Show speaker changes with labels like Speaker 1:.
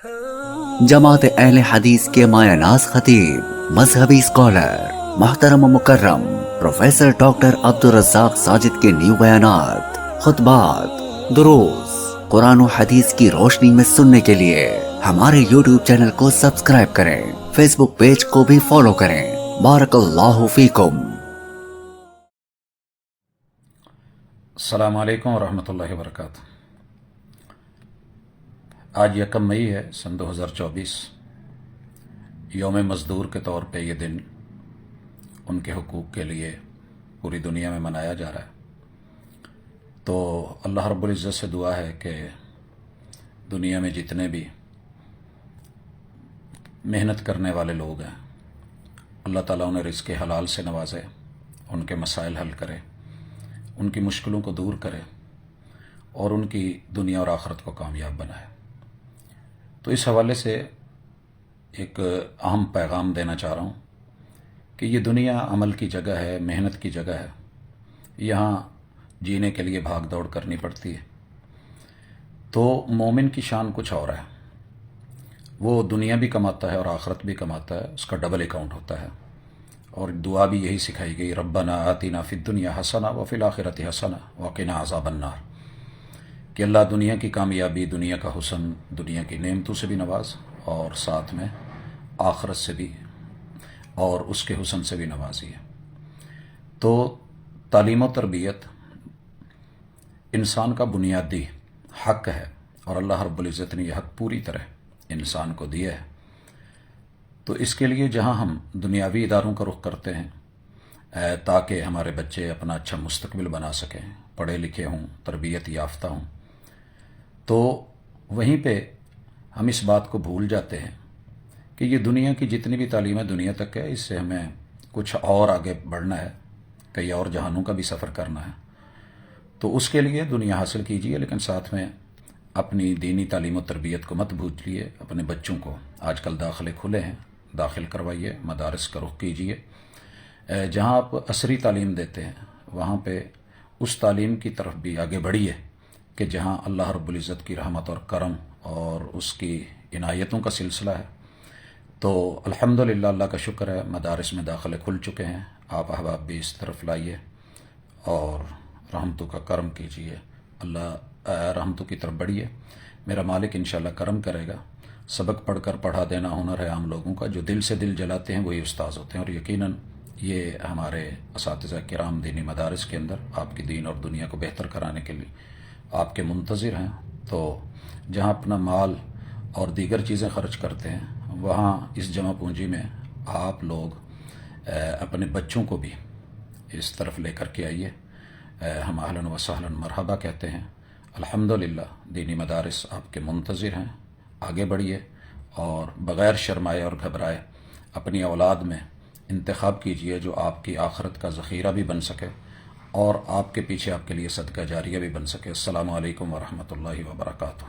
Speaker 1: جماعت اہل حدیث کے مایہ ناز خطیب، مذہبی اسکالر، محترم و مکرم پروفیسر ڈاکٹر عبدالرزاق ساجد کے نیو بیانات، خطبات، دروس قرآن و حدیث کی روشنی میں سننے کے لیے ہمارے یوٹیوب چینل کو سبسکرائب کریں، فیس بک پیج کو بھی فالو کریں۔ بارک اللہ فیکم۔
Speaker 2: السلام علیکم ورحمۃ اللہ وبرکاتہ۔ آج 1 مئی ہے سن 2024۔ یوم مزدور کے طور پہ یہ دن ان کے حقوق کے لیے پوری دنیا میں منایا جا رہا ہے۔ تو اللہ رب العزت سے دعا ہے کہ دنیا میں جتنے بھی محنت کرنے والے لوگ ہیں، اللہ تعالیٰ انہیں رزق حلال سے نوازے، ان کے مسائل حل کرے، ان کی مشکلوں کو دور کرے اور ان کی دنیا اور آخرت کو کامیاب بنائے۔ تو اس حوالے سے ایک اہم پیغام دینا چاہ رہا ہوں کہ یہ دنیا عمل کی جگہ ہے، محنت کی جگہ ہے۔ یہاں جینے کے لیے بھاگ دوڑ کرنی پڑتی ہے۔ تو مومن کی شان کچھ اور ہے، وہ دنیا بھی کماتا ہے اور آخرت بھی کماتا ہے، اس کا ڈبل اکاؤنٹ ہوتا ہے۔ اور دعا بھی یہی سکھائی گئی، ربنا آتنا فی الدنیا حسنہ وفی الآخرۃ حسنہ وقنا عذاب النار، کہ اللہ دنیا کی کامیابی، دنیا کا حسن، دنیا کی نعمتوں سے بھی نواز اور ساتھ میں آخرت سے بھی اور اس کے حسن سے بھی نوازی ہے۔ تو تعلیم و تربیت انسان کا بنیادی حق ہے اور اللہ رب العزت نے یہ حق پوری طرح انسان کو دیا ہے۔ تو اس کے لیے جہاں ہم دنیاوی اداروں کا رخ کرتے ہیں تاکہ ہمارے بچے اپنا اچھا مستقبل بنا سکیں، پڑھے لکھے ہوں، تربیت یافتہ ہوں، تو وہیں پہ ہم اس بات کو بھول جاتے ہیں کہ یہ دنیا کی جتنی بھی تعلیم ہے دنیا تک ہے، اس سے ہمیں کچھ اور آگے بڑھنا ہے، کئی اور جہانوں کا بھی سفر کرنا ہے۔ تو اس کے لیے دنیا حاصل کیجیے، لیکن ساتھ میں اپنی دینی تعلیم و تربیت کو مت بھولیے۔ اپنے بچوں کو آج کل داخلے کھلے ہیں، داخل کروائیے، مدارس کا رخ کیجیے۔ جہاں آپ عصری تعلیم دیتے ہیں وہاں پہ اس تعلیم کی طرف بھی آگے بڑھیے کہ جہاں اللہ رب العزت کی رحمت اور کرم اور اس کی عنایتوں کا سلسلہ ہے۔ تو الحمدللہ اللہ کا شکر ہے، مدارس میں داخلے کھل چکے ہیں۔ آپ احباب بھی اس طرف لائیے اور رحمتوں کا کرم کیجیے، اللہ رحمتوں کی طرف بڑھیے۔ میرا مالک انشاءاللہ کرم کرے گا۔ سبق پڑھ کر پڑھا دینا ہنر ہے عام لوگوں کا، جو دل سے دل جلاتے ہیں وہی استاذ ہوتے ہیں، اور یقیناً یہ ہمارے اساتذہ کرام دینی مدارس کے اندر آپ کی دین اور دنیا کو بہتر کرانے کے لیے آپ کے منتظر ہیں۔ تو جہاں اپنا مال اور دیگر چیزیں خرچ کرتے ہیں وہاں اس جمع پونجی میں آپ لوگ اپنے بچوں کو بھی اس طرف لے کر کے آئیے۔ ہم اہلاً و سہلاً مرحبا کہتے ہیں۔ الحمدللہ دینی مدارس آپ کے منتظر ہیں، آگے بڑھیے اور بغیر شرمائے اور گھبرائے اپنی اولاد میں انتخاب کیجیے جو آپ کی آخرت کا ذخیرہ بھی بن سکے اور آپ کے پیچھے آپ کے لیے صدقہ جاریہ بھی بن سکے۔ السلام علیکم ورحمۃ اللہ وبرکاتہ۔